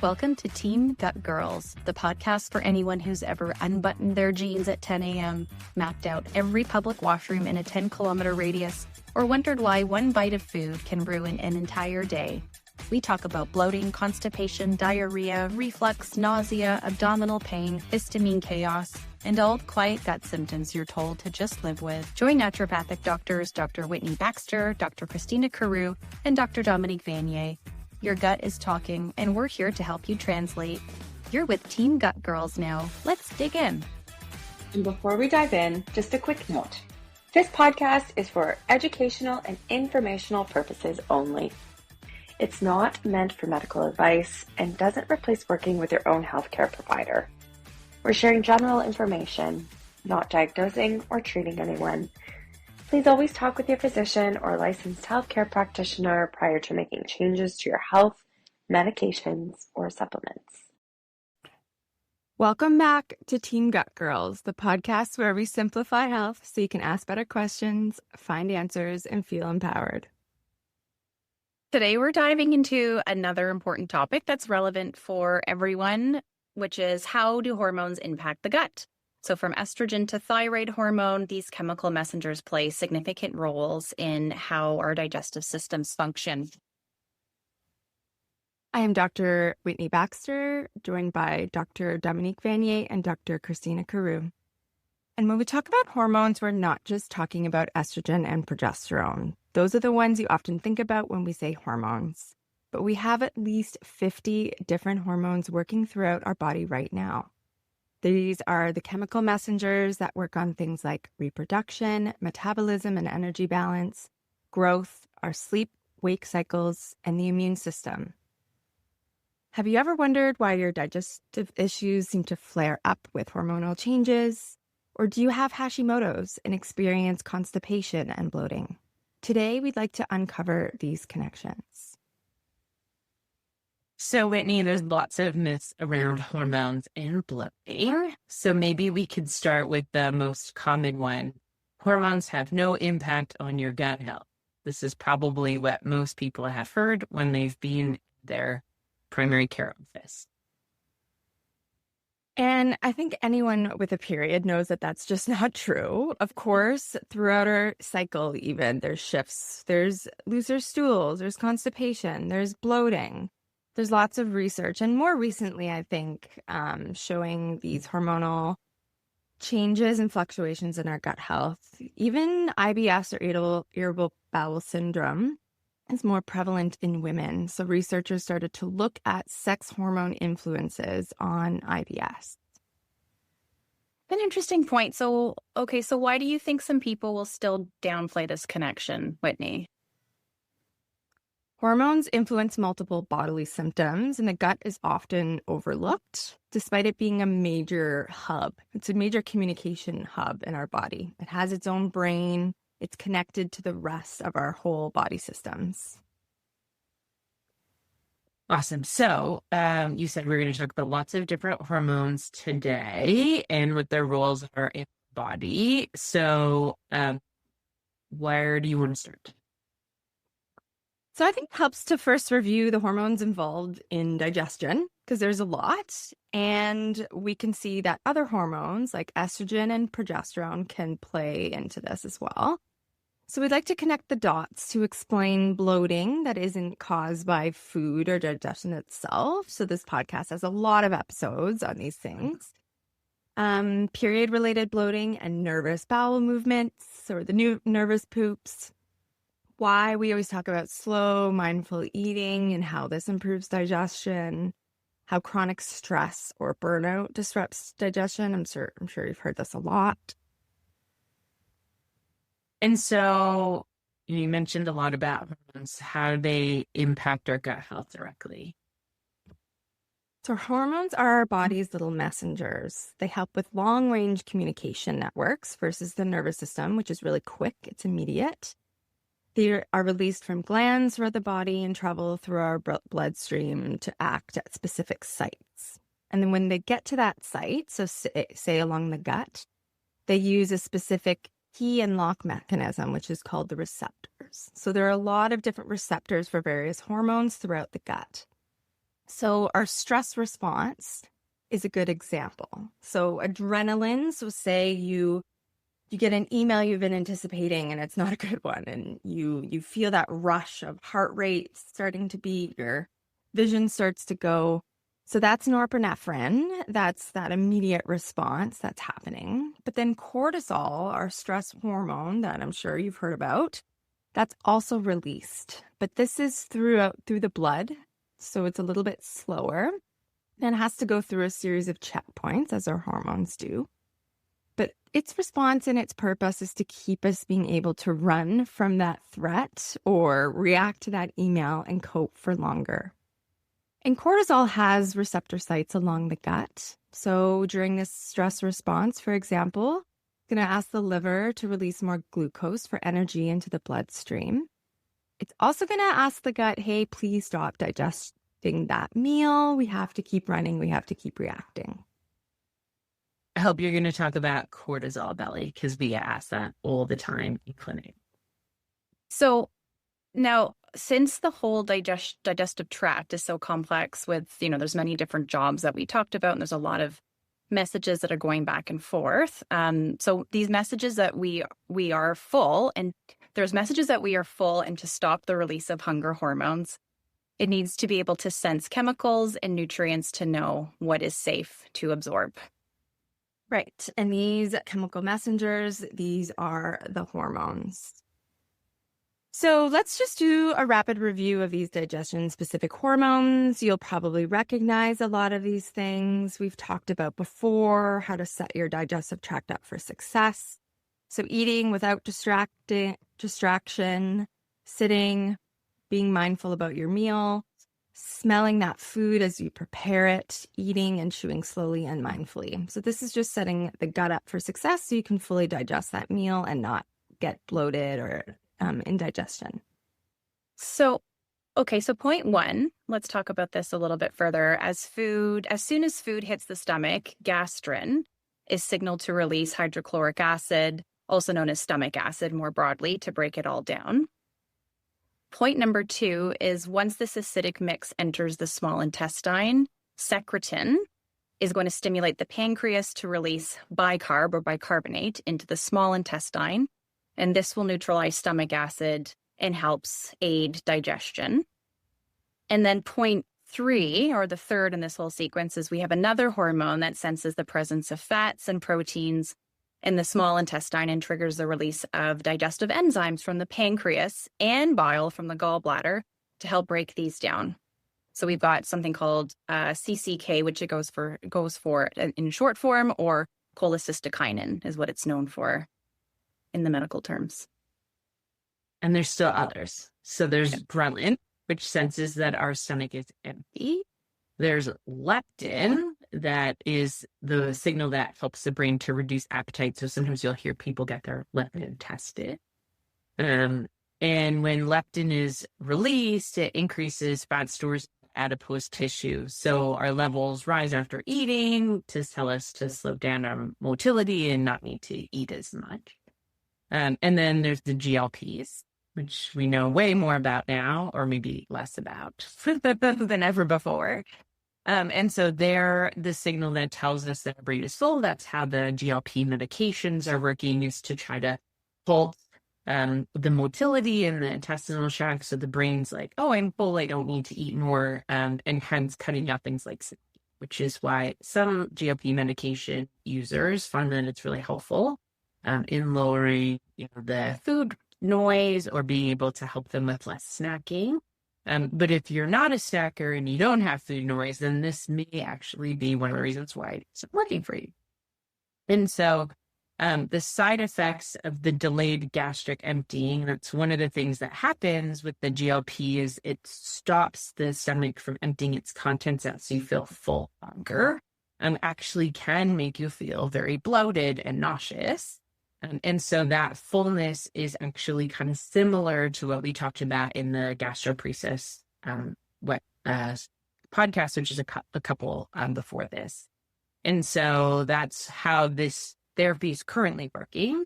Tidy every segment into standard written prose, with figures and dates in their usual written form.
Welcome to Team Gut Girls, the podcast for anyone who's ever unbuttoned their jeans at 10 a.m., mapped out every public washroom in a 10-kilometer radius, or wondered why one bite of food can ruin an entire day. We talk about bloating, constipation, diarrhea, reflux, nausea, abdominal pain, histamine chaos, and all the quiet gut symptoms you're told to just live with. Join naturopathic doctors Dr. Whitney Baxter, Dr. Christina Carew, and Dr. Dominique Vanier. Your gut is talking, and we're here to help you translate. You're with Team Gut Girls now. Let's dig in. And before we dive in, just a quick note. This podcast is for educational and informational purposes only. It's not meant for medical advice and doesn't replace working with your own healthcare provider. We're sharing general information, not diagnosing or treating anyone. Please always talk with your physician or licensed healthcare practitioner prior to making changes to your health, medications, or supplements. Welcome back to Team Gut Girls, the podcast where we simplify health so you can ask better questions, find answers, and feel empowered. Today, we're diving into another important topic that's relevant for everyone, which is how do hormones impact the gut? So from estrogen to thyroid hormone, these chemical messengers play significant roles in how our digestive systems function. I am Dr. Whitney Baxter, joined by Dr. Dominique Vanier and Dr. Christina Carew. And when we talk about hormones, we're not just talking about estrogen and progesterone. Those are the ones you often think about when we say hormones. But we have at least 50 different hormones working throughout our body right now. These are the chemical messengers that work on things like reproduction, metabolism and energy balance, growth, our sleep-wake cycles, and the immune system. Have you ever wondered why your digestive issues seem to flare up with hormonal changes? Or do you have Hashimoto's and experience constipation and bloating? Today, we'd like to uncover these connections. So, Whitney, there's lots of myths around hormones and bloating. So maybe we could start with the most common one. Hormones have no impact on your gut health. This is probably what most people have heard when they've been in their primary care office. And I think anyone with a period knows that that's just not true. Of course, throughout our cycle even, there's shifts. There's looser stools, there's constipation, there's bloating. There's lots of research, and more recently, I think, showing these hormonal changes and fluctuations in our gut health. Even IBS or irritable bowel syndrome is more prevalent in women. So researchers started to look at sex hormone influences on IBS. An interesting point. So why do you think some people will still downplay this connection, Whitney? Hormones influence multiple bodily symptoms, and the gut is often overlooked, despite it being a major hub. It's a major communication hub in our body. It has its own brain. It's connected to the rest of our whole body systems. Awesome. So you said we're going to talk about lots of different hormones today and what their roles are in the body. So where do you want to start? So I think it helps to first review the hormones involved in digestion, because there's a lot. And we can see that other hormones like estrogen and progesterone can play into this as well. So we'd like to connect the dots to explain bloating that isn't caused by food or digestion itself. So this podcast has a lot of episodes on these things. Period-related bloating and nervous bowel movements, or the new nervous poops. Why we always talk about slow, mindful eating and how this improves digestion, how chronic stress or burnout disrupts digestion. I'm sure you've heard this a lot. And so you mentioned a lot about hormones. How do they impact our gut health directly? So hormones are our body's little messengers. They help with long-range communication networks versus the nervous system, which is really quick. It's immediate. They are released from glands throughout the body and travel through our bloodstream to act at specific sites. And then when they get to that site, so say along the gut, they use a specific key and lock mechanism, which is called the receptors. So there are a lot of different receptors for various hormones throughout the gut. So our stress response is a good example. So adrenaline, so say you get an email you've been anticipating and it's not a good one, and you feel that rush of heart rate starting to beat, your vision starts to go. So that's norepinephrine. That's that immediate response that's happening. But then cortisol, our stress hormone that I'm sure you've heard about, that's also released. But this is through the blood. So it's a little bit slower and has to go through a series of checkpoints, as our hormones do. But its response and its purpose is to keep us being able to run from that threat or react to that email and cope for longer. And cortisol has receptor sites along the gut. So during this stress response, for example, it's going to ask the liver to release more glucose for energy into the bloodstream. It's also going to ask the gut, hey, please stop digesting that meal. We have to keep running. We have to keep reacting. I hope you're going to talk about cortisol belly, because we ask that all the time in clinic. So now, since the whole digestive tract is so complex with, there's many different jobs that we talked about, and there's a lot of messages that are going back and forth. So these messages that we are full, and there's messages that we are full, and to stop the release of hunger hormones, it needs to be able to sense chemicals and nutrients to know what is safe to absorb. Right. And these chemical messengers, these are the hormones. So let's just do a rapid review of these digestion-specific hormones. You'll probably recognize a lot of these things we've talked about before, how to set your digestive tract up for success. So eating without distraction, sitting, being mindful about your meal, smelling that food as you prepare it, eating and chewing slowly and mindfully. So this is just setting the gut up for success so you can fully digest that meal and not get bloated or indigestion. So point one, let's talk about this a little bit further. As soon as food hits the stomach, gastrin is signaled to release hydrochloric acid, also known as stomach acid more broadly, to break it all down. Point number two is once this acidic mix enters the small intestine, secretin is going to stimulate the pancreas to release bicarb or bicarbonate into the small intestine. And this will neutralize stomach acid and helps aid digestion. And then point three, or the third in this whole sequence, is we have another hormone that senses the presence of fats and proteins in the small intestine and triggers the release of digestive enzymes from the pancreas and bile from the gallbladder to help break these down. So we've got something called CCK, which it goes for in short form, or cholecystokinin is what it's known for in the medical terms. And there's still others. So there's ghrelin, which senses that our stomach is empty. There's leptin, that is the signal that helps the brain to reduce appetite. So sometimes you'll hear people get their leptin tested. And when leptin is released, it increases fat stores in adipose tissue. So our levels rise after eating to tell us to slow down our motility and not need to eat as much. And then there's the GLPs, which we know way more about now, or maybe less about than ever before. And so they're the signal that tells us that our brain is full. That's how the GLP medications are working, used to try to halt the motility in the intestinal tract. So the brain's like, oh, I'm full, I don't need to eat more, and hence cutting out things like sleep, which is why some GLP medication users find that it's really helpful in lowering the food noise or being able to help them with less snacking. But if you're not a snacker and you don't have food noise, then this may actually be one of the reasons why it's working for you. And so the side effects of the delayed gastric emptying, that's one of the things that happens with the GLP, is it stops the stomach from emptying its contents out so you feel full longer, and actually can make you feel very bloated and nauseous. And so that fullness is actually kind of similar to what we talked about in the gastroparesis podcast, which is a couple before this. And so that's how this therapy is currently working.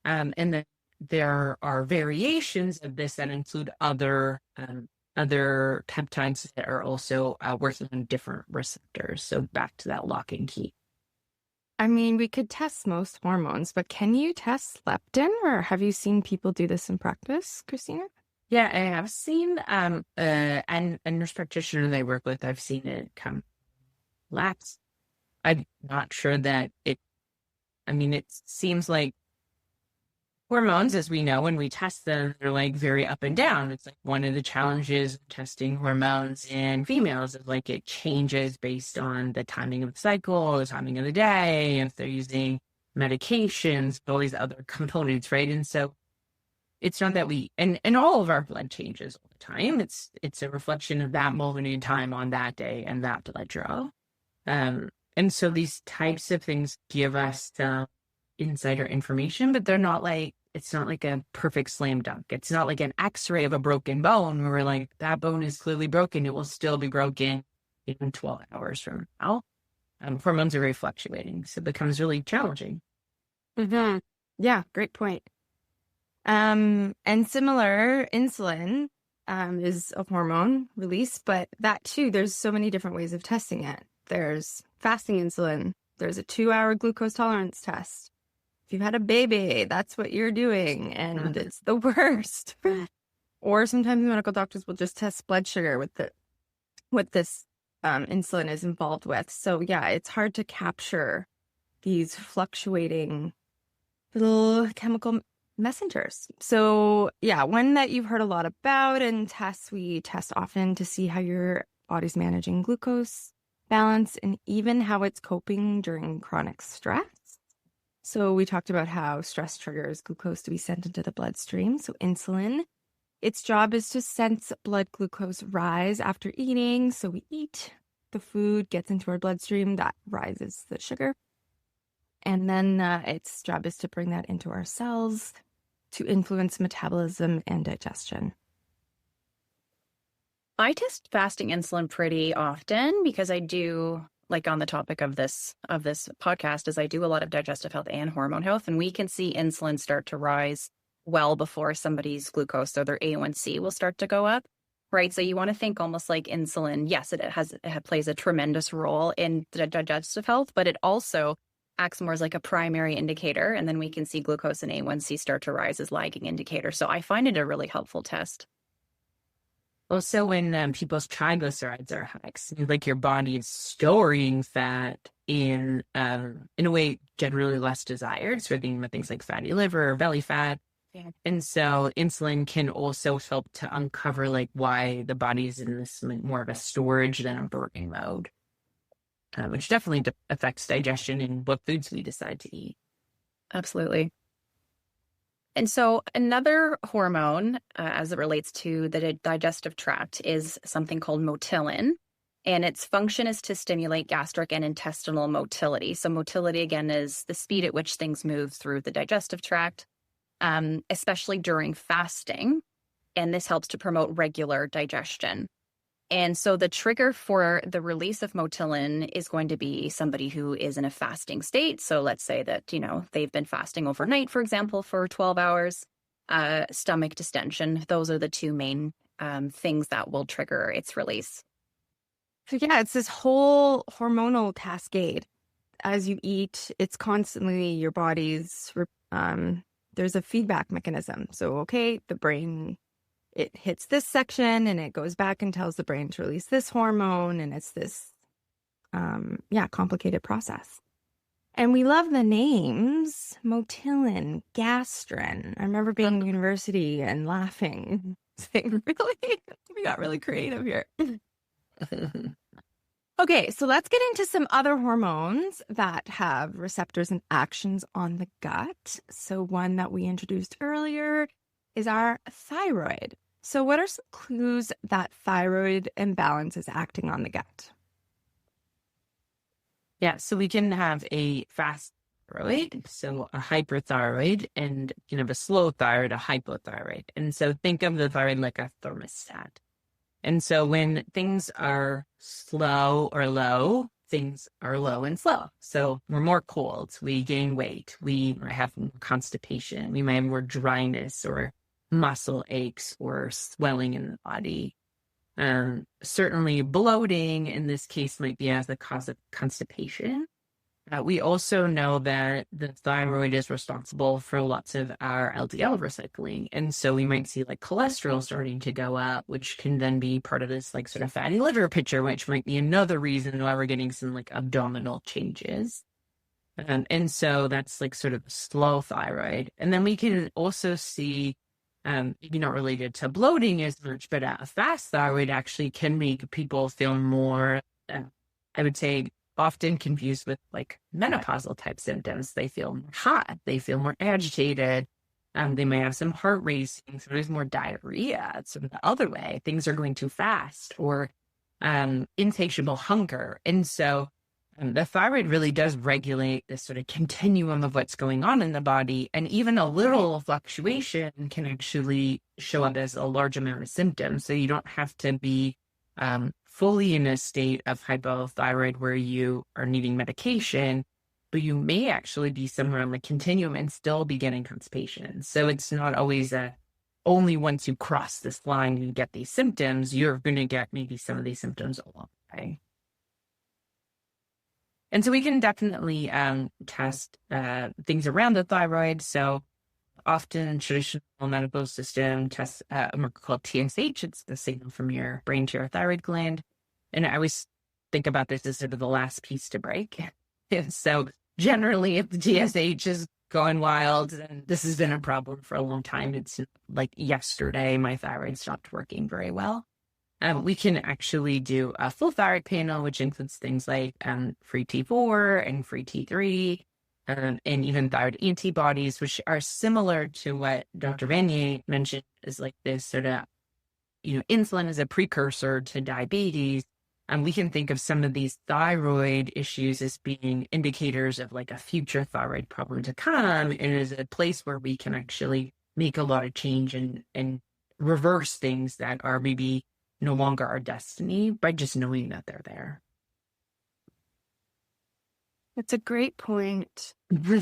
And then there are variations of this that include other other peptides that are also working on different receptors. So back to that lock and key. I mean, we could test most hormones, but can you test leptin, or have you seen people do this in practice, Christina? Yeah, I have seen, and a nurse practitioner that I work with, I've seen it come labs. I'm not sure that it seems like hormones, as we know, when we test them, they're like very up and down. It's like one of the challenges of testing hormones in females is like it changes based on the timing of the cycle, the timing of the day, if they're using medications, all these other components, right? And so it's not that and all of our blood changes all the time. It's a reflection of that moment in time on that day and that blood draw. And so these types of things give us insider information, but they're not like, it's not like a perfect slam dunk. It's not like an x-ray of a broken bone where we're like, that bone is clearly broken. It will still be broken in 12 hours from now. Hormones are very fluctuating, so it becomes really challenging. Mm-hmm. Yeah, great point. And similar, insulin is a hormone release, but that too, there's so many different ways of testing it. There's fasting insulin. There's a 2-hour glucose tolerance test. If you've had a baby, that's what you're doing, and it's the worst. Or sometimes medical doctors will just test blood sugar with what this insulin is involved with. So yeah, it's hard to capture these fluctuating little chemical messengers. So yeah, one that you've heard a lot about and tests, we test often to see how your body's managing glucose balance and even how it's coping during chronic stress. So we talked about how stress triggers glucose to be sent into the bloodstream. So insulin, its job is to sense blood glucose rise after eating. So we eat, the food gets into our bloodstream, that rises the sugar. And then its job is to bring that into our cells to influence metabolism and digestion. I test fasting insulin pretty often because I do, like on the topic of this podcast, is I do a lot of digestive health and hormone health, and we can see insulin start to rise well before somebody's glucose, so their A1C will start to go up, right? So you want to think almost like insulin. Yes, it plays a tremendous role in the digestive health, but it also acts more as like a primary indicator, and then we can see glucose and A1C start to rise as lagging indicators. So I find it a really helpful test. Also, when people's triglycerides are high, like your body is storing fat in a way generally less desired, so thinking about things like fatty liver or belly fat. Yeah. And so insulin can also help to uncover like why the body is in this more of a storage than a burning mode, which definitely affects digestion and what foods we decide to eat. Absolutely. And so another hormone, as it relates to the digestive tract, is something called motilin. And its function is to stimulate gastric and intestinal motility. So motility, again, is the speed at which things move through the digestive tract, especially during fasting. And this helps to promote regular digestion. And so the trigger for the release of motilin is going to be somebody who is in a fasting state. So let's say that, they've been fasting overnight, for example, for 12 hours, stomach distension. Those are the two main things that will trigger its release. So yeah, it's this whole hormonal cascade. As you eat, it's constantly your body's, there's a feedback mechanism. So, okay, the brain, it hits this section and it goes back and tells the brain to release this hormone. And it's this, complicated process. And we love the names, motilin, gastrin. I remember being in university and laughing, saying, really? We got really creative here. Okay, so let's get into some other hormones that have receptors and actions on the gut. So one that we introduced earlier is our thyroid. So what are some clues that thyroid imbalance is acting on the gut? Yeah, so we can have a fast thyroid, so a hyperthyroid, and you can have a slow thyroid, a hypothyroid. And so think of the thyroid like a thermostat. And so when things are slow or low, things are low and slow. So we're more cold, we gain weight, we might have constipation, we might have more dryness or muscle aches or swelling in the body. Certainly bloating in this case might be as the cause of constipation. We also know that the thyroid is responsible for lots of our LDL recycling. And so we might see like cholesterol starting to go up, which can then be part of this like sort of fatty liver picture, which might be another reason why we're getting some like abdominal changes. And so that's like sort of slow thyroid. And then we can also see, maybe not related to bloating as much, but a fast thyroid actually can make people feel more, I would say, often confused with like menopausal type symptoms. They feel more hot, they feel more agitated, they may have some heart racing, sometimes more diarrhea. It's sort of the other way. Things are going too fast, or insatiable hunger. And so the thyroid really does regulate this sort of continuum of what's going on in the body. And even a little fluctuation can actually show up as a large amount of symptoms. So you don't have to be fully in a state of hypothyroid where you are needing medication, but you may actually be somewhere on the continuum and still be getting constipation. So it's not always only once you cross this line you get these symptoms, you're going to get maybe some of these symptoms along the way. And so we can definitely test things around the thyroid. So often traditional medical system tests a marker called TSH. It's the signal from your brain to your thyroid gland. And I always think about this as sort of the last piece to break. So generally, if the TSH is going wild, and this has been a problem for a long time, it's like yesterday, my thyroid stopped working very well. We can actually do a full thyroid panel, which includes things like free T4 and free T3, and even thyroid antibodies, which are similar to what Dr. Vanier mentioned, is like this sort of, insulin is a precursor to diabetes. And we can think of some of these thyroid issues as being indicators of like a future thyroid problem to come, and is a place where we can actually make a lot of change and reverse things that are maybe no longer our destiny by just knowing that they're there. It's a great point. You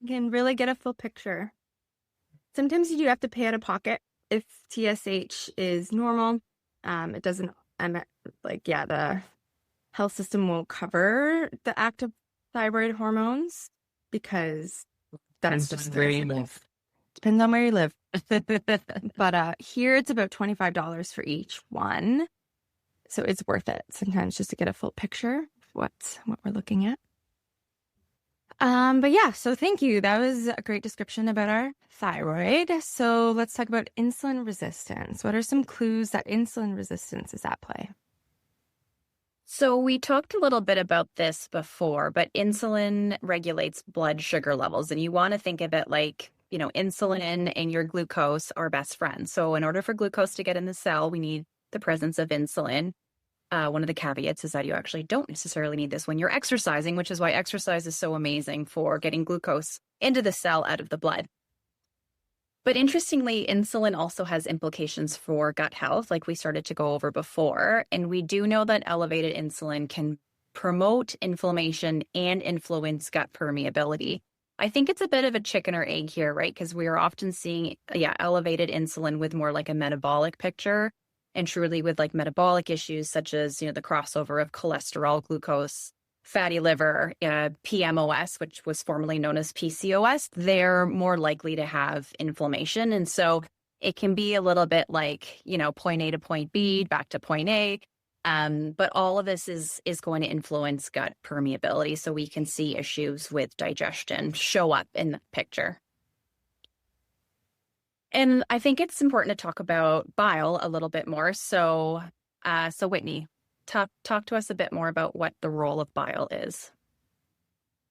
can really get a full picture. Sometimes you do have to pay out of pocket if TSH is normal. It doesn't, the health system won't cover the active thyroid hormones because that's just where you live. Depends on where you live. But here it's about $25 for each one. So it's worth it sometimes just to get a full picture of what we're looking at. But yeah, so thank you. That was a great description about our thyroid. So let's talk about insulin resistance. What are some clues that insulin resistance is at play? So we talked a little bit about this before, but insulin regulates blood sugar levels. And you want to think of it like, insulin and your glucose are best friends. So in order for glucose to get in the cell, we need the presence of insulin. One of the caveats is that you actually don't necessarily need this when you're exercising, which is why exercise is so amazing for getting glucose into the cell out of the blood. But interestingly, insulin also has implications for gut health, like we started to go over before. And we do know that elevated insulin can promote inflammation and influence gut permeability. I think it's a bit of a chicken or egg here, right? Because we are often seeing, elevated insulin with more like a metabolic picture, and truly with like metabolic issues such as, the crossover of cholesterol, glucose, fatty liver, PMOS, which was formerly known as PCOS, they're more likely to have inflammation. And so it can be a little bit like, point A to point B, back to point A. But all of this is going to influence gut permeability. So we can see issues with digestion show up in the picture. And I think it's important to talk about bile a little bit more. So Whitney, talk to us a bit more about what the role of bile is.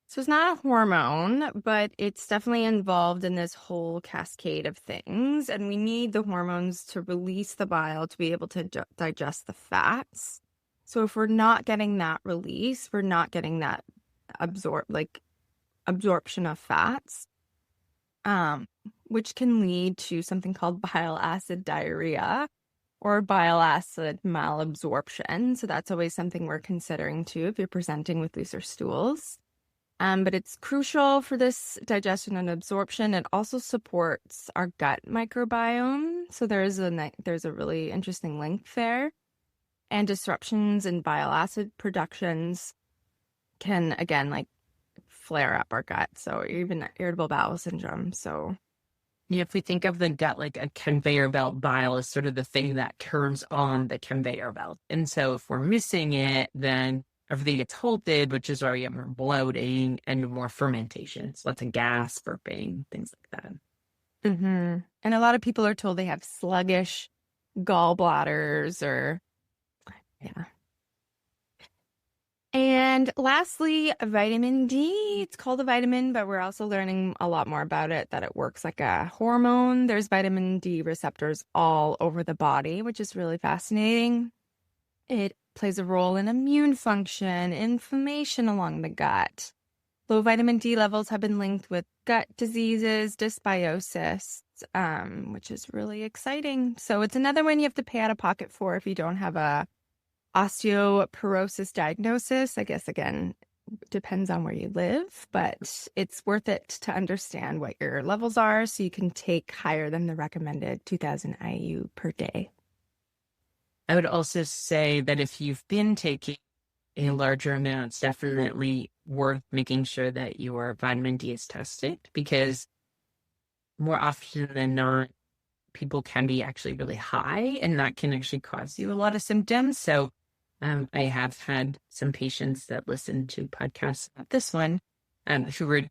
So it's not a hormone, but it's definitely involved in this whole cascade of things. And we need the hormones to release the bile to be able to digest the fats. So if we're not getting that release, we're not getting that absorption of fats, which can lead to something called bile acid diarrhea or bile acid malabsorption. So that's always something we're considering too if you're presenting with looser stools. But it's crucial for this digestion and absorption. It also supports our gut microbiome. So there's a really interesting link there. And disruptions in bile acid productions can, again, like flare up our gut. So even irritable bowel syndrome. So yeah, if we think of the gut like a conveyor belt, bile is sort of the thing that turns on the conveyor belt. And so if we're missing it, then everything gets halted, which is why we have more bloating and more fermentations, lots of gas, burping, things like that. Mm-hmm. And a lot of people are told they have sluggish gallbladders or, yeah. And lastly, vitamin D. It's called a vitamin, but we're also learning a lot more about it, that it works like a hormone. There's vitamin D receptors all over the body, which is really fascinating. It plays a role in immune function, inflammation along the gut. Low vitamin D levels have been linked with gut diseases, dysbiosis, which is really exciting. So it's another one you have to pay out of pocket for if you don't have a osteoporosis diagnosis. I guess, again, depends on where you live, but it's worth it to understand what your levels are so you can take higher than the recommended 2,000 IU per day. I would also say that if you've been taking a larger amount, it's definitely worth making sure that your vitamin D is tested, because more often than not, people can be actually really high, and that can actually cause you a lot of symptoms. So I have had some patients that listen to podcasts like this one who were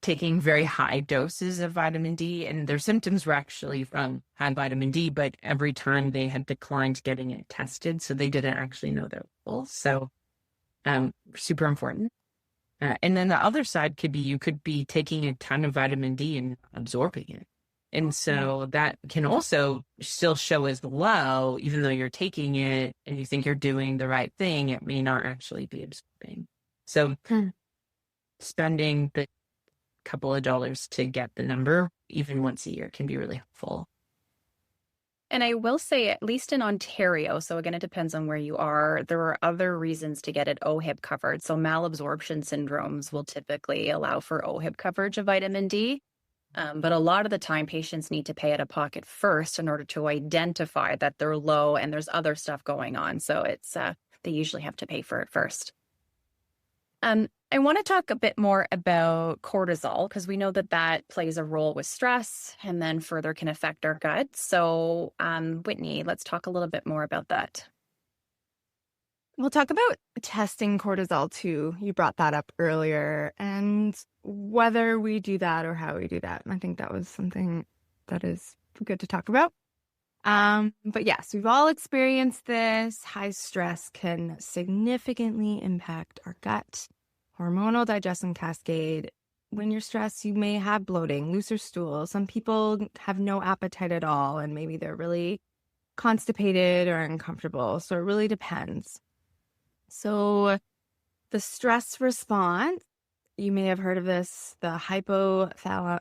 taking very high doses of vitamin D, and their symptoms were actually from high vitamin D, but every time they had declined getting it tested, so they didn't actually know their levels. So super important. And then the other side could be you could be taking a ton of vitamin D and absorbing it. And so that can also still show as low, even though you're taking it and you think you're doing the right thing, it may not actually be absorbing. So spending the couple of dollars to get the number, even once a year, can be really helpful. And I will say, at least in Ontario, so again, it depends on where you are, there are other reasons to get it OHIP covered. So malabsorption syndromes will typically allow for OHIP coverage of vitamin D. But a lot of the time, patients need to pay out of pocket first in order to identify that they're low and there's other stuff going on. So it's they usually have to pay for it first. I want to talk a bit more about cortisol, because we know that that plays a role with stress and then further can affect our gut. So Whitney, let's talk a little bit more about that. We'll talk about testing cortisol too. You brought that up earlier, and whether we do that or how we do that. I think that was something that is good to talk about. But yes, we've all experienced this. High stress can significantly impact our gut, hormonal digestion cascade. When you're stressed, you may have bloating, looser stool. Some people have no appetite at all, and maybe they're really constipated or uncomfortable. So it really depends. So the stress response, you may have heard of this, the hypothalamic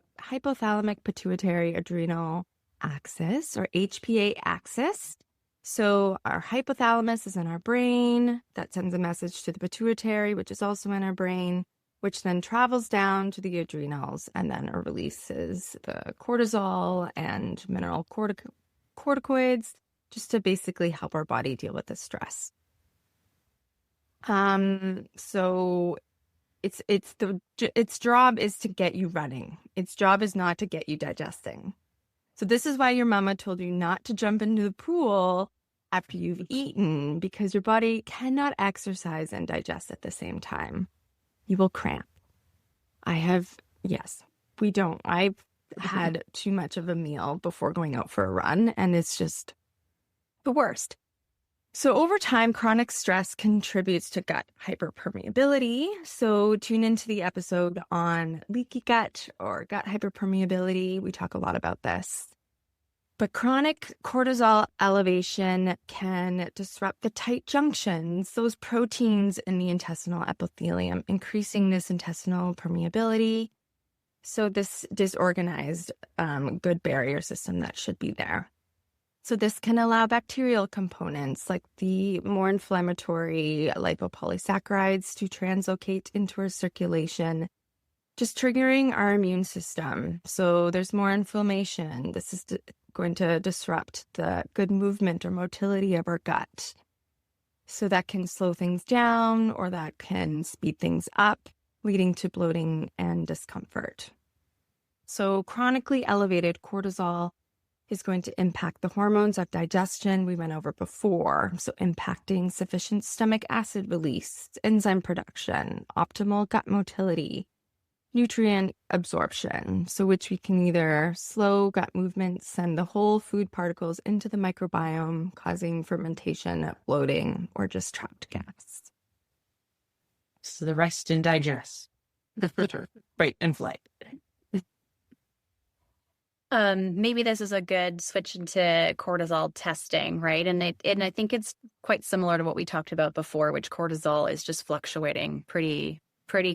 pituitary adrenal axis, or HPA axis. So our hypothalamus is in our brain. That sends a message to the pituitary, which is also in our brain, which then travels down to the adrenals and then releases the cortisol and mineral corticoids, just to basically help our body deal with the stress. So its job is to get you running. Its job is not to get you digesting. So this is why your mama told you not to jump into the pool after you've eaten, because your body cannot exercise and digest at the same time. You will cramp. I've had too much of a meal before going out for a run, and it's just the worst. So over time, chronic stress contributes to gut hyperpermeability. So tune into the episode on leaky gut or gut hyperpermeability. We talk a lot about this. But chronic cortisol elevation can disrupt the tight junctions, those proteins in the intestinal epithelium, increasing this intestinal permeability. So this disorganized good barrier system that should be there. So this can allow bacterial components like the more inflammatory lipopolysaccharides to translocate into our circulation, just triggering our immune system. So there's more inflammation. This is going to disrupt the good movement or motility of our gut. So that can slow things down or that can speed things up, leading to bloating and discomfort. So chronically elevated cortisol is going to impact the hormones of digestion we went over before. So impacting sufficient stomach acid release, enzyme production, optimal gut motility, nutrient absorption, so which we can either slow gut movement, send the whole food particles into the microbiome, causing fermentation, bloating, or just trapped gas. So the rest and digest. Right, and flight. Maybe this is a good switch into cortisol testing, right? And I think it's quite similar to what we talked about before, which cortisol is just fluctuating pretty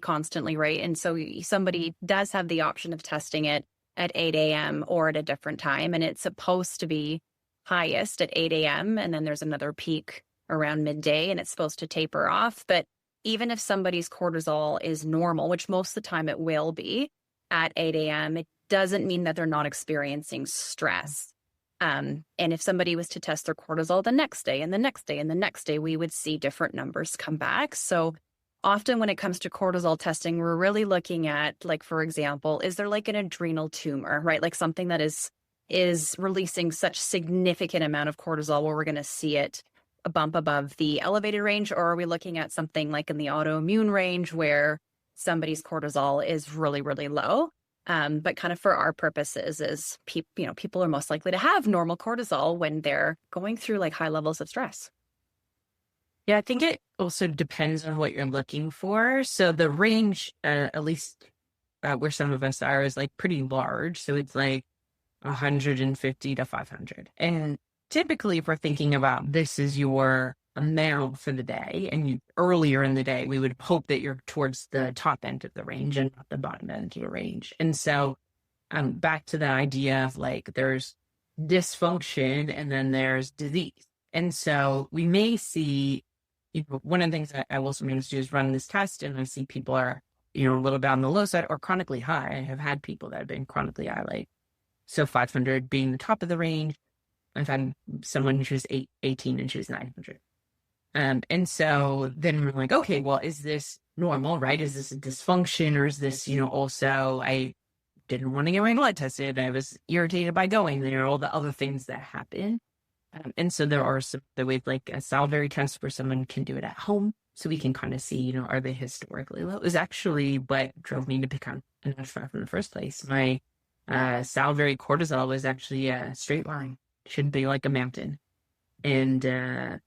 constantly, right? And so somebody does have the option of testing it at 8 a.m. or at a different time, and it's supposed to be highest at 8 a.m. and then there's another peak around midday, and it's supposed to taper off. But even if somebody's cortisol is normal, which most of the time it will be at 8 a.m., it doesn't mean that they're not experiencing stress. And if somebody was to test their cortisol the next day and the next day and the next day, we would see different numbers come back. So often when it comes to cortisol testing, we're really looking at, like, for example, is there like an adrenal tumor, right? Like something that is releasing such significant amount of cortisol where we're going to see it a bump above the elevated range? Or are we looking at something like in the autoimmune range where somebody's cortisol is really, really low? But kind of for our purposes is people are most likely to have normal cortisol when they're going through like high levels of stress. Yeah, I think it also depends on what you're looking for. So the range, at least where some of us are, is like pretty large. So it's like 150 to 500. And typically, if we're thinking about this is your amount for the day, and earlier in the day, we would hope that you're towards the top end of the range and not the bottom end of the range. And so back to the idea of like there's dysfunction and then there's disease. And so we may see, one of the things that I will sometimes do is run this test, and I see people are, a little bit on the low side or chronically high. I have had people that have been chronically high, like, so 500 being the top of the range. I've had someone who's 18 and she's 900. And so then we're like, okay, well, is this normal, right? Is this a dysfunction, or is this, also I didn't want to get my blood tested. I was irritated by going there, all the other things that happen. And so there are some the ways like a salivary test where someone can do it at home. So we can kind of see, are they historically low? It was actually what drove me to become a naturopath in the first place. My salivary cortisol was actually a straight line. Should be like a mountain. And the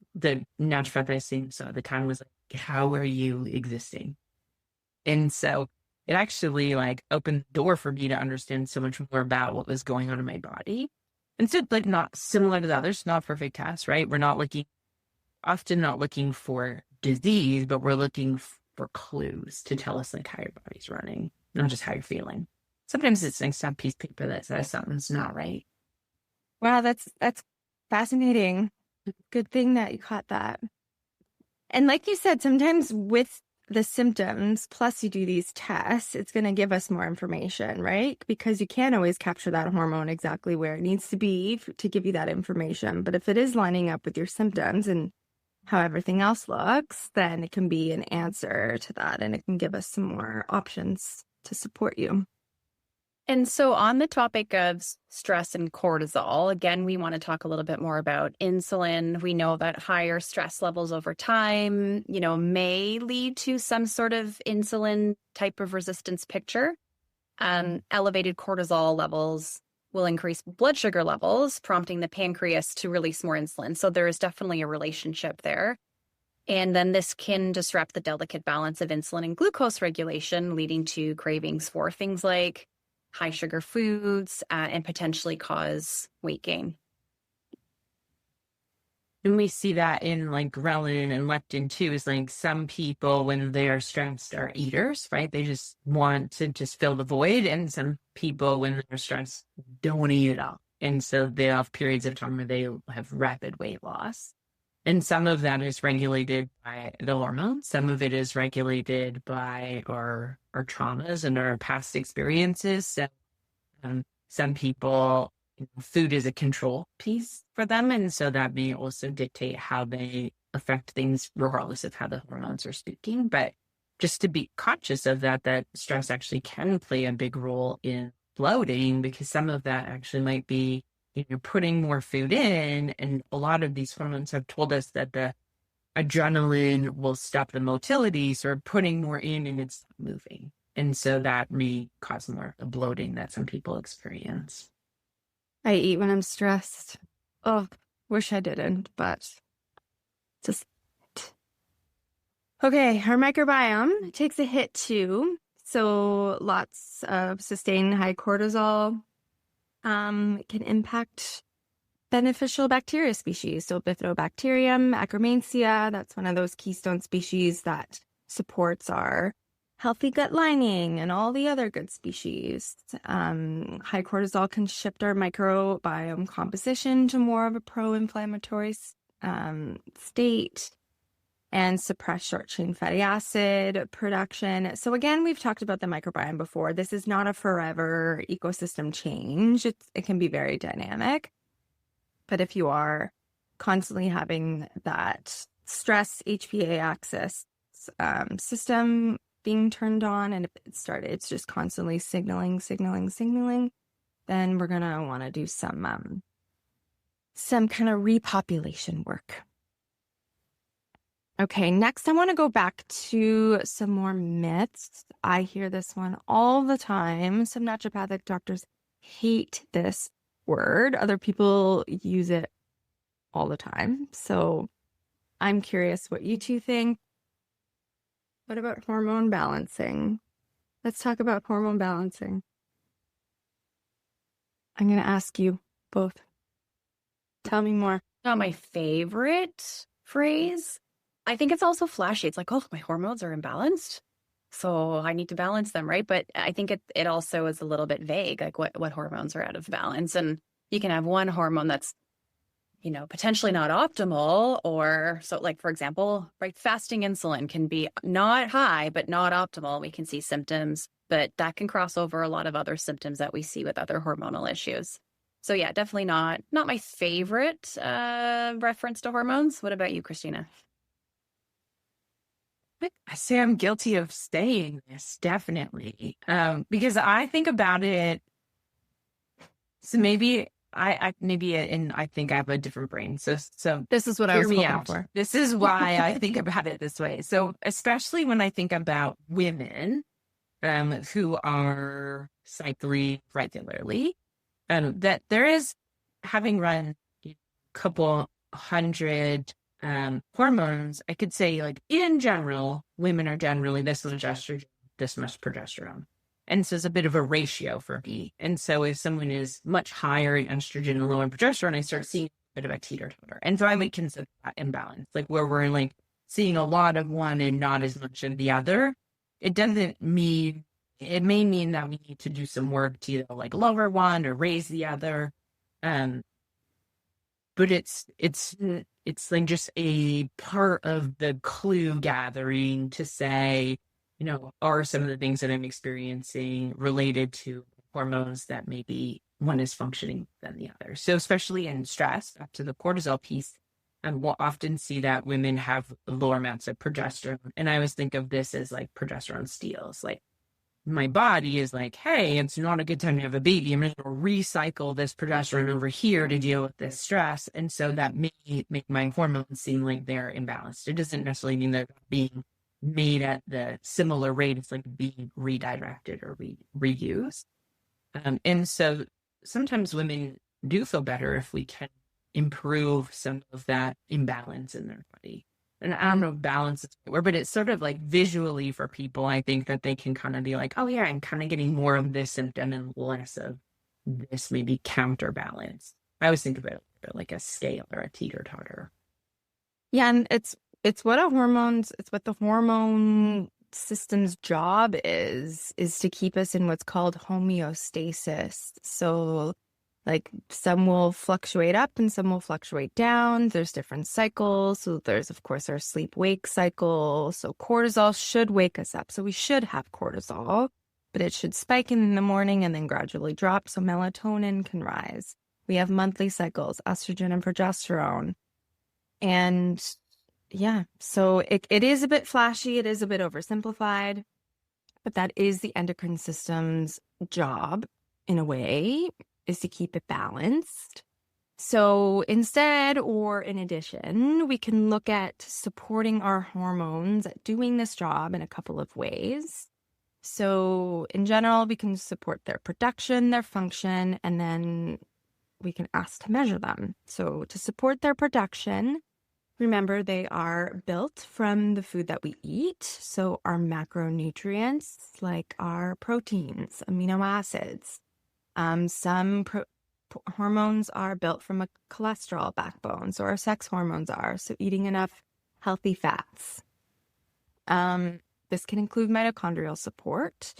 naturopath I seen so at the time was like, how are you existing? And so it actually like opened the door for me to understand so much more about what was going on in my body. And so like not similar to the others, not perfect tests, right? We're often not looking for disease, but we're looking for clues to tell us like how your body's running, not just how you're feeling. Sometimes it's nice to have a piece of paper that says something's not right. Wow, that's fascinating. Good thing that you caught that. And like you said, sometimes with the symptoms, plus you do these tests, it's going to give us more information, right? Because you can't always capture that hormone exactly where it needs to be to give you that information. But if it is lining up with your symptoms and how everything else looks, then it can be an answer to that. And it can give us some more options to support you. And so on the topic of stress and cortisol, again, we want to talk a little bit more about insulin. We know that higher stress levels over time, may lead to some sort of insulin type of resistance picture. Elevated cortisol levels will increase blood sugar levels, prompting the pancreas to release more insulin. So there is definitely a relationship there. And then this can disrupt the delicate balance of insulin and glucose regulation, leading to cravings for things like high sugar foods and potentially cause weight gain. And we see that in like ghrelin and leptin too, is like some people when they're stressed are eaters, right? They just want to just fill the void. And some people when they're stressed don't eat at all. And so they have periods of time where they have rapid weight loss. And some of that is regulated by the hormones. Some of it is regulated by our traumas and our past experiences. So some people, food is a control piece for them. And so that may also dictate how they affect things regardless of how the hormones are speaking. But just to be conscious of that stress actually can play a big role in bloating, because some of that actually might be putting more food in. And a lot of these hormones have told us that the adrenaline will stop the motility. So we're putting more in and it's moving. And so that may cause more of the bloating that some people experience. I eat when I'm stressed. Oh, wish I didn't, but just. Okay, our microbiome takes a hit too. So lots of sustained high cortisol can impact beneficial bacteria species. So bifidobacterium, Akkermansia, that's one of those keystone species that supports our healthy gut lining and all the other good species. High cortisol can shift our microbiome composition to more of a pro-inflammatory state and suppress short-chain fatty acid production. So again, we've talked about the microbiome before. This is not a forever ecosystem change. It can be very dynamic. But if you are constantly having that stress HPA axis system being turned on, and if it's just constantly signaling, then we're going to want to do some kind of repopulation work. Okay, next I want to go back to some more myths. I hear this one all the time. Some naturopathic doctors hate this word. Other people use it all the time. So I'm curious what you two think. What about hormone balancing? Let's talk about hormone balancing. I'm going to ask you both. Tell me more. Not my favorite phrase. I think it's also flashy. It's like, oh, my hormones are imbalanced, so I need to balance them, right? But I think it also is a little bit vague, like what hormones are out of balance. And you can have one hormone that's, potentially not optimal, or so, like, for example, right, fasting insulin can be not high, but not optimal. We can see symptoms, but that can cross over a lot of other symptoms that we see with other hormonal issues. So yeah, definitely not my favorite reference to hormones. What about you, Christina? I say I'm guilty of saying this, definitely, because I think about it. So maybe I think I have a different brain. So this is what I was hoping out for. This is why I think about it this way. So especially when I think about women who are cycling regularly, that there is, having run a couple hundred hormones, I could say, like, in general, women are generally this much estrogen, this much progesterone. And so it's a bit of a ratio for me. And so if someone is much higher in estrogen and lower in progesterone, I start seeing a bit of a teeter-totter. And so I would consider that imbalance, like where we're like seeing a lot of one and not as much of the other. It doesn't mean, it may mean that we need to do some work to either like lower one or raise the other. But it's like just a part of the clue gathering to say, are some of the things that I'm experiencing related to hormones that maybe one is functioning than the other. So especially in stress, up to the cortisol piece, we'll often see that women have lower amounts of progesterone. And I always think of this as like progesterone steals. Like, my body is like, hey, it's not a good time to have a baby. I'm going to recycle this progesterone over here to deal with this stress. And so that may make my hormones seem like they're imbalanced. It doesn't necessarily mean they're being made at the similar rate. It's like being redirected or reused. And so sometimes women do feel better if we can improve some of that imbalance in their body. And I don't know if balance is the word, but it's sort of like visually for people, I think that they can kind of be like, oh yeah, I'm kind of getting more of this symptom and less of this maybe counterbalance. I always think of it like a scale or a teeter-totter. Yeah, and it's what the hormone system's job is to keep us in what's called homeostasis. So Like some will fluctuate up and some will fluctuate down. There's different cycles. So there's, of course, our sleep-wake cycle. So cortisol should wake us up. So we should have cortisol, but it should spike in the morning and then gradually drop. So melatonin can rise. We have monthly cycles, estrogen and progesterone. And yeah, so it is a bit flashy. It is a bit oversimplified, but that is the endocrine system's job in a way, is to keep it balanced. So instead, or in addition, we can look at supporting our hormones at doing this job in a couple of ways. So in general, we can support their production, their function, and then we can ask to measure them. So to support their production, remember they are built from the food that we eat. So our macronutrients, like our proteins, amino acids. Some hormones are built from a cholesterol backbone, so our sex hormones are. So eating enough healthy fats. This can include mitochondrial support.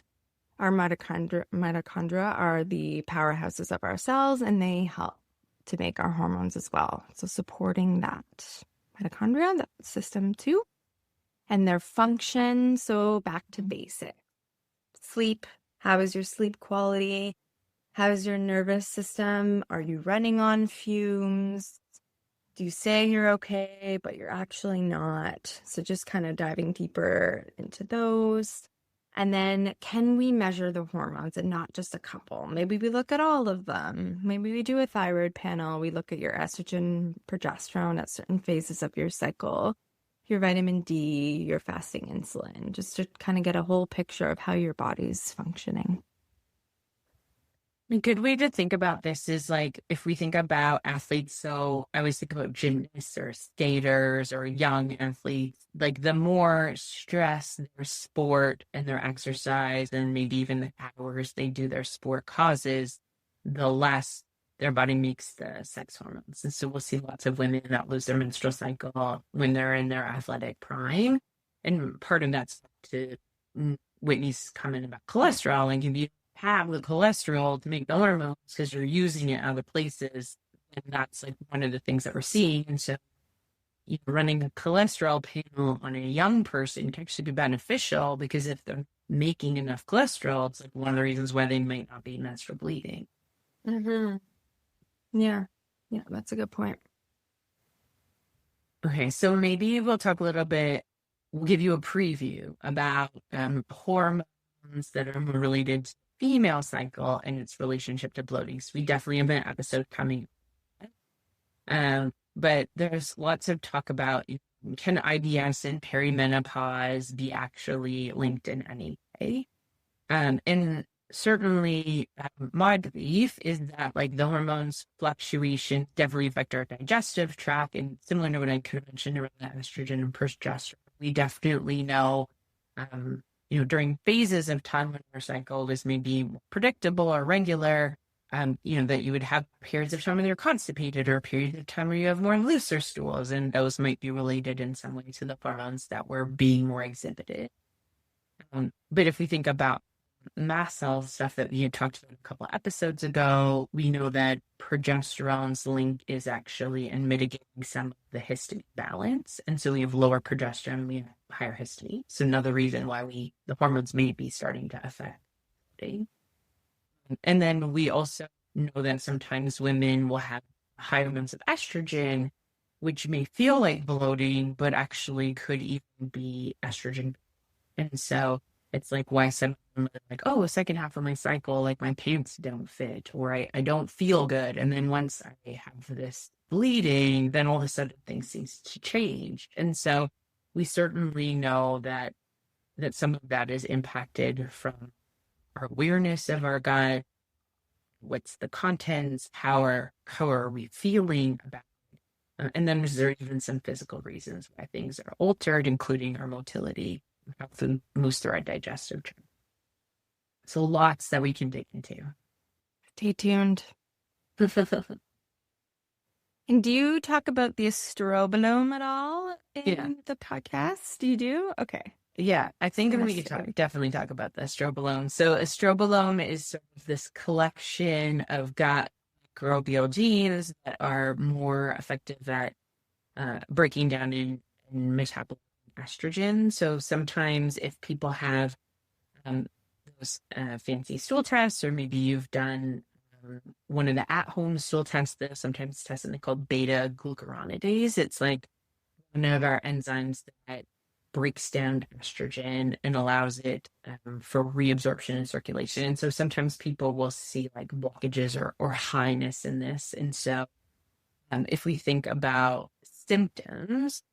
Our mitochondria are the powerhouses of our cells, and they help to make our hormones as well. So supporting that mitochondria, that system too, and their function. So back to basic. Sleep. How is your sleep quality? How is your nervous system? Are you running on fumes? Do you say you're okay, but you're actually not? So just kind of diving deeper into those. And then can we measure the hormones and not just a couple? Maybe we look at all of them. Maybe we do a thyroid panel. We look at your estrogen, progesterone at certain phases of your cycle, your vitamin D, your fasting insulin, just to kind of get a whole picture of how your body's functioning. A good way to think about this is like if we think about athletes, so I always think about gymnasts or skaters or young athletes, like the more stress their sport and their exercise and maybe even the hours they do their sport causes, the less their body makes the sex hormones. And so we'll see lots of women that lose their menstrual cycle when they're in their athletic prime. And part of that's to Whitney's comment about cholesterol, and can be have the cholesterol to make the hormones because you're using it other places. And that's like one of the things that we're seeing. And so running a cholesterol panel on a young person can actually be beneficial because if they're making enough cholesterol, it's like one of the reasons why they might not be menstrual bleeding. Mm-hmm. Yeah, that's a good point. Okay, so maybe we'll talk a little bit, we'll give you a preview about hormones that are related to female cycle and its relationship to bloating. So we definitely have an episode coming. But there's lots of talk about, can IBS and perimenopause be actually linked in any way? And certainly my belief is that like the hormones fluctuation definitely affect our digestive tract, and similar to what I could have mentioned around the estrogen and progesterone, we definitely know during phases of time when our cycle is maybe predictable or regular, that you would have periods of time when you're constipated or periods of time where you have more looser stools, and those might be related in some way to the hormones that were being more exhibited. But if we think about mast cell stuff that we had talked about a couple of episodes ago, we know that progesterone's link is actually in mitigating some of the histamine balance. And so we have lower progesterone, we have higher histamine. So another reason why the hormones may be starting to affect bloating. And then we also know that sometimes women will have high amounts of estrogen, which may feel like bloating, but actually could even be estrogen. And so it's like why some women are like, oh, the second half of my cycle, like my pants don't fit, or I don't feel good. And then once I have this bleeding, then all of a sudden things seem to change. And so we certainly know that some of that is impacted from our awareness of our gut. What's the contents? How are we feeling about it? And then there even some physical reasons why things are altered, including our motility, how food moves through our digestive tract. So lots that we can dig into. Stay tuned. And do you talk about the estrobolome at all in the podcast? Do you do? Okay. Yeah, I think we could definitely talk about the estrobolome. So estrobolome is sort of this collection of gut microbial genes that are more effective at breaking down and metabolizing estrogen. So sometimes if people have those fancy stool tests, or maybe you've done one of the at-home stool tests that sometimes test something called beta glucuronidase. It's like one of our enzymes that breaks down estrogen and allows it for reabsorption and circulation. And so sometimes people will see like blockages or highness in this. And so if we think about symptoms,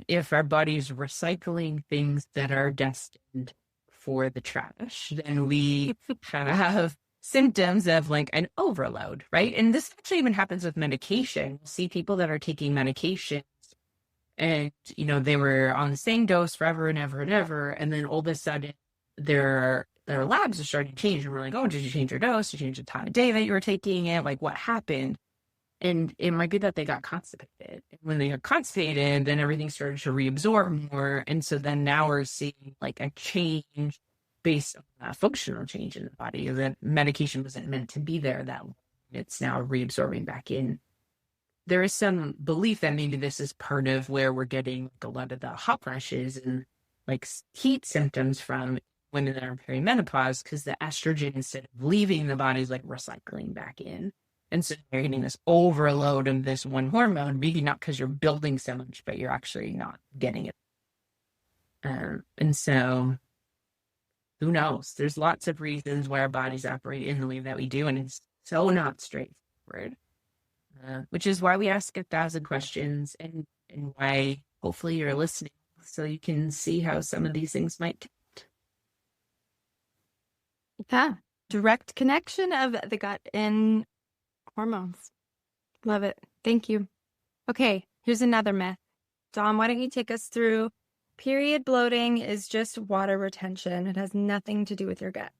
if our body's recycling things that are destined for the trash, then we have symptoms of like an overload, right? And this actually even happens with medication. We'll see people that are taking medication and, they were on the same dose forever and ever and ever. And then all of a sudden their labs are starting to change. And we're like, oh, did you change your dose? Did you change the time of day that you were taking it? Like, what happened? And it might be that they got constipated. And when they got constipated, then everything started to reabsorb more. And so then now we're seeing like a change based on a functional change in the body. That medication wasn't meant to be there that long. It's now reabsorbing back in. There is some belief that maybe this is part of where we're getting like a lot of the hot flashes and like heat symptoms from women that are perimenopause, because the estrogen, instead of leaving the body, is like recycling back in. And so you're getting this overload of this one hormone, maybe not because you're building so much, but you're actually not getting it. And so who knows? There's lots of reasons why our bodies operate in the way that we do, and it's so not straightforward. Which is why we ask 1,000 questions, and why hopefully you're listening so you can see how some of these things might. Yeah. Direct connection of the gut and hormones. Love it. Thank you. Okay, here's another myth. Dom, why don't you take us through period bloating is just water retention. It has nothing to do with your gut.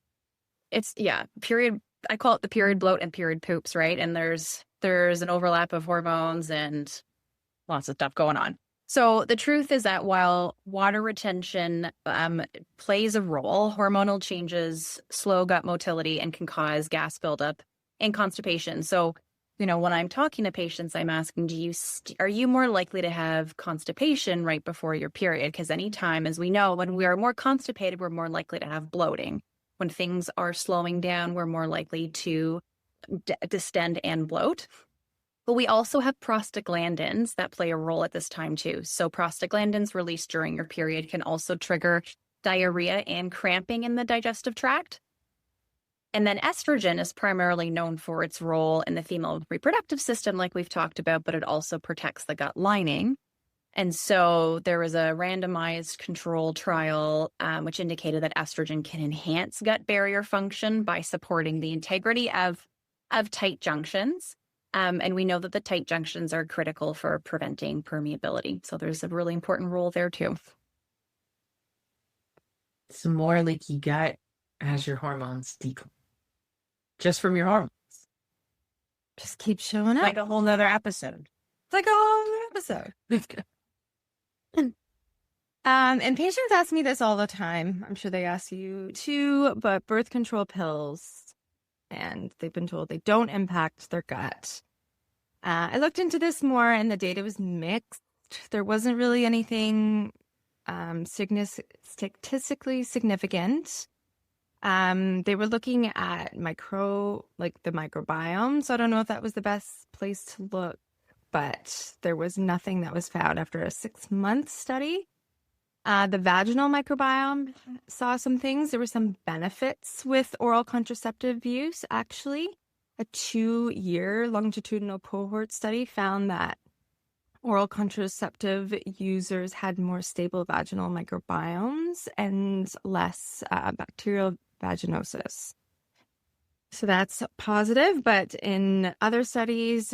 Period. I call it the period bloat and period poops, right? And there's an overlap of hormones and lots of stuff going on. So the truth is that while water retention plays a role, hormonal changes slow gut motility and can cause gas buildup and constipation. So, when I'm talking to patients, I'm asking, are you more likely to have constipation right before your period? Because anytime, as we know, when we are more constipated, we're more likely to have bloating. When things are slowing down, we're more likely to distend and bloat. But we also have prostaglandins that play a role at this time too. So prostaglandins released during your period can also trigger diarrhea and cramping in the digestive tract. And then estrogen is primarily known for its role in the female reproductive system, like we've talked about, but it also protects the gut lining. And so there was a randomized controlled trial which indicated that estrogen can enhance gut barrier function by supporting the integrity of tight junctions. And we know that the tight junctions are critical for preventing permeability. So there's a really important role there too. Some more leaky gut as your hormones decline. Just from your hormones. Just keep showing up. Like a whole nother episode. It's like a whole other episode. And patients ask me this all the time. I'm sure they ask you too, but birth control pills, and they've been told they don't impact their gut. I looked into this more and the data was mixed. There wasn't really anything statistically significant. They were looking at the microbiome. So I don't know if that was the best place to look, but there was nothing that was found after a 6-month study. The vaginal microbiome saw some things. There were some benefits with oral contraceptive use, actually. A 2-year longitudinal cohort study found that oral contraceptive users had more stable vaginal microbiomes and less bacterial vaginosis. So that's positive, but in other studies,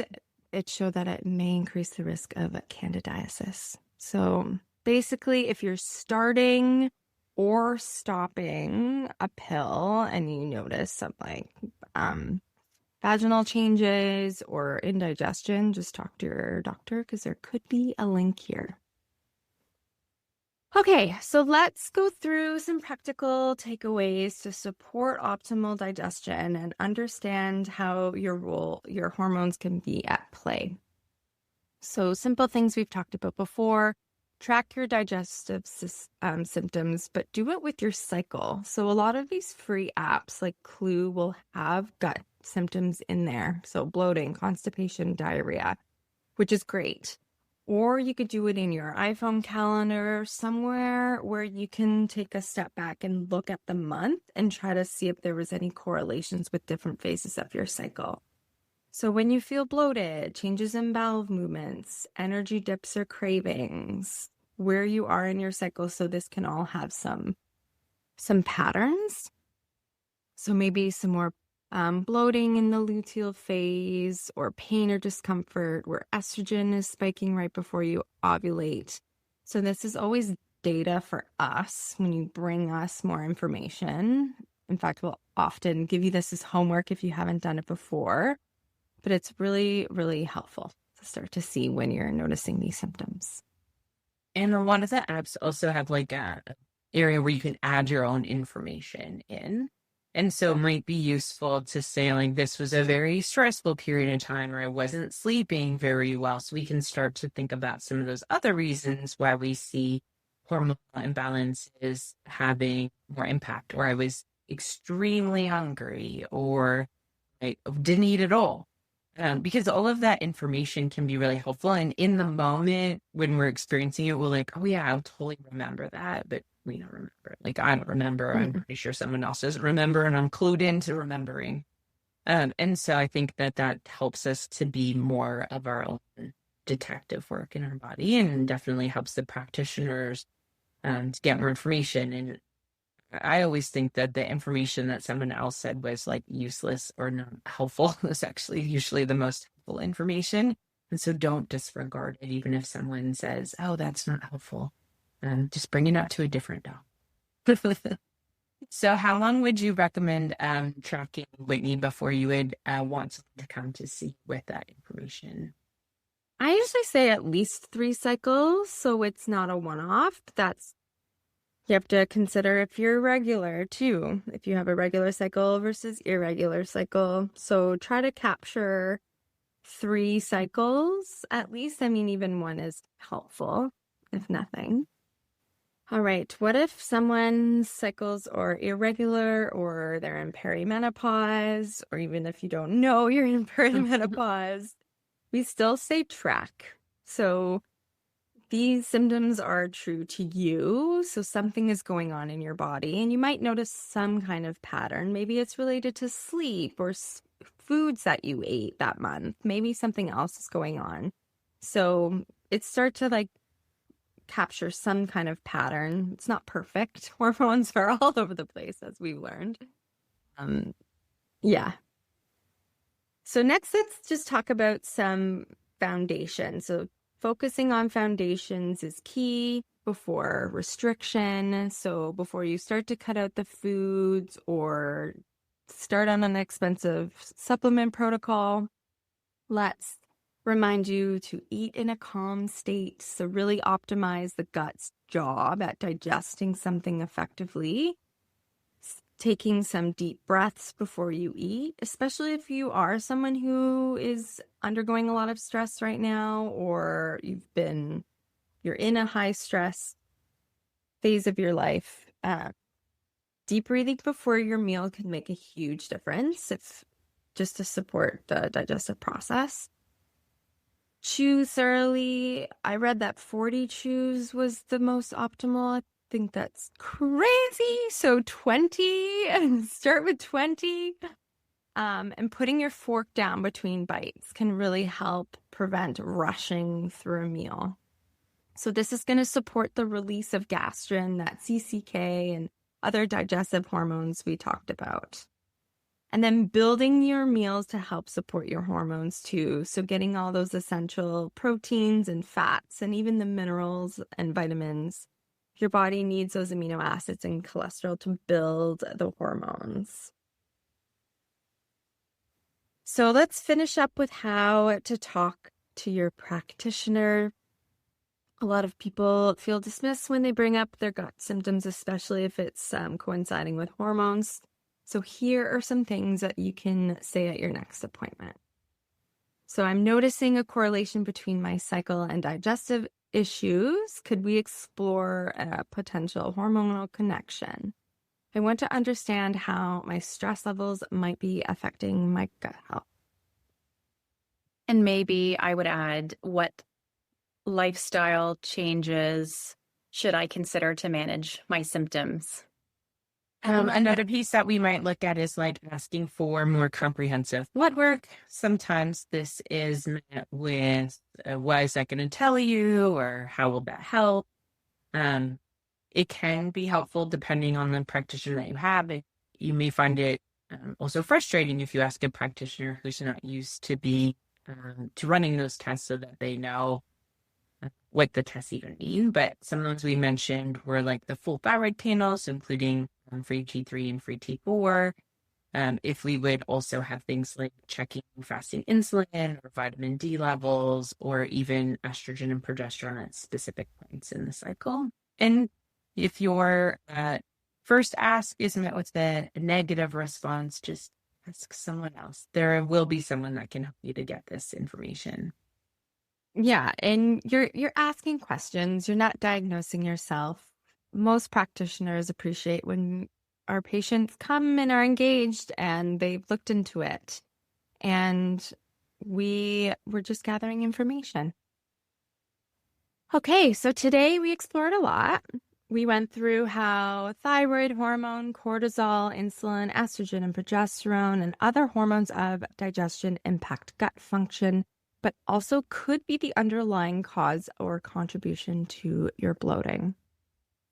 it showed that it may increase the risk of candidiasis. So basically, if you're starting or stopping a pill and you notice some vaginal changes or indigestion, just talk to your doctor because there could be a link here. Okay, so let's go through some practical takeaways to support optimal digestion and understand how your hormones can be at play. So simple things we've talked about before: track your digestive symptoms, but do it with your cycle. So a lot of these free apps like Clue will have gut symptoms in there. So bloating, constipation, diarrhea, which is great. Or you could do it in your iPhone calendar, somewhere where you can take a step back and look at the month and try to see if there was any correlations with different phases of your cycle. So when you feel bloated, changes in bowel movements, energy dips or cravings, where you are in your cycle, so this can all have some patterns. So maybe some more bloating in the luteal phase, or pain or discomfort where estrogen is spiking right before you ovulate. So this is always data for us when you bring us more information. In fact, we'll often give you this as homework if you haven't done it before, but it's really, really helpful to start to see when you're noticing these symptoms. And a lot of the apps also have like a area where you can add your own information in. And so it might be useful to say, like, this was a very stressful period of time where I wasn't sleeping very well. So we can start to think about some of those other reasons why we see hormonal imbalances having more impact, or I was extremely hungry, or I didn't eat at all. Because all of that information can be really helpful. And in the moment when we're experiencing it, we're like, oh yeah, I'll totally remember that. But we don't remember it. Like, I don't remember. I'm pretty sure someone else doesn't remember, and I'm clued into remembering. And so I think that helps us to be more of our own detective work in our body, and definitely helps the practitioners to get more information. And I always think that the information that someone else said was like useless or not helpful is actually usually the most helpful information. And so don't disregard it, even if someone says, oh, that's not helpful. Just bring it up to a different dog. So how long would you recommend tracking, Whitney, before you would want someone to come to see with that information? I usually say at least 3 cycles, so it's not a one-off. You have to consider if you're regular too, if you have a regular cycle versus irregular cycle. So try to capture 3 cycles at least. I mean, even 1 is helpful, if nothing. All right, what if someone's cycles are irregular, or they're in perimenopause, or even if you don't know you're in perimenopause, we still say track. So these symptoms are true to you. So something is going on in your body, and you might notice some kind of pattern. Maybe it's related to sleep or foods that you ate that month. Maybe something else is going on. So it starts to like capture some kind of pattern. It's not perfect. Hormones are all over the place, as we've learned. Yeah. So next, let's just talk about some foundation. So focusing on foundations is key before restriction. So before you start to cut out the foods or start on an expensive supplement protocol, let's remind you to eat in a calm state. So really optimize the gut's job at digesting something effectively. Taking some deep breaths before you eat, especially if you are someone who is undergoing a lot of stress right now, or you're in a high stress phase of your life. Deep breathing before your meal can make a huge difference, just to support the digestive process. Chew thoroughly. I read that 40 chews was the most optimal. I think that's crazy. So 20, and start with 20. And putting your fork down between bites can really help prevent rushing through a meal. So this is going to support the release of gastrin, that CCK, and other digestive hormones we talked about. And then building your meals to help support your hormones too. So getting all those essential proteins and fats, and even the minerals and vitamins. Your body needs those amino acids and cholesterol to build the hormones. So let's finish up with how to talk to your practitioner. A lot of people feel dismissed when they bring up their gut symptoms, especially if it's coinciding with hormones. So here are some things that you can say at your next appointment. So I'm noticing a correlation between my cycle and digestive issues. Could we explore a potential hormonal connection? I want to understand how my stress levels might be affecting my gut health. And maybe I would add, what lifestyle changes should I consider to manage my symptoms? Another piece that we might look at is like asking for more comprehensive blood work. Sometimes this is met with, what is that going to tell you, or how will that help? It can be helpful depending on the practitioner that you have. You may find it also frustrating if you ask a practitioner who's not used to running those tests so that they know what the tests even mean. But some of those we mentioned were like the full thyroid panels, including free T3 and free T4. If we would also have things like checking fasting insulin or vitamin D levels, or even estrogen and progesterone at specific points in the cycle. And if your first ask is met with a negative response, just ask someone else. There will be someone that can help you to get this information. Yeah, and you're asking questions. You're not diagnosing yourself. Most practitioners appreciate when our patients come and are engaged and they've looked into it. And we're just gathering information. Okay, so today we explored a lot. We went through how thyroid hormone, cortisol, insulin, estrogen, and progesterone, and other hormones of digestion impact gut function, but also could be the underlying cause or contribution to your bloating.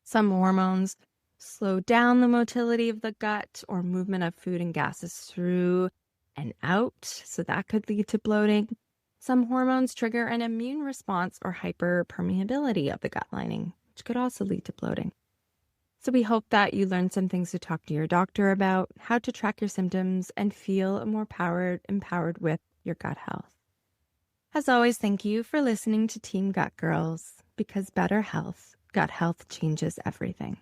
Some hormones slow down the motility of the gut or movement of food and gases through and out, so that could lead to bloating. Some hormones trigger an immune response or hyperpermeability of the gut lining, which could also lead to bloating. So we hope that you learned some things to talk to your doctor about, how to track your symptoms, and feel more empowered with your gut health. As always, thank you for listening to Team Gut Girls, because better health, gut health changes everything.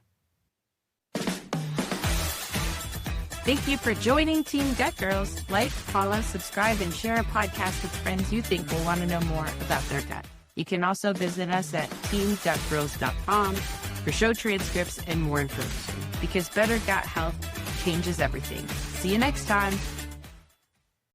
Thank you for joining Team Gut Girls. Like, follow, subscribe, and share a podcast with friends you think will want to know more about their gut. You can also visit us at teamgutgirls.com for show transcripts and more information, because better gut health changes everything. See you next time.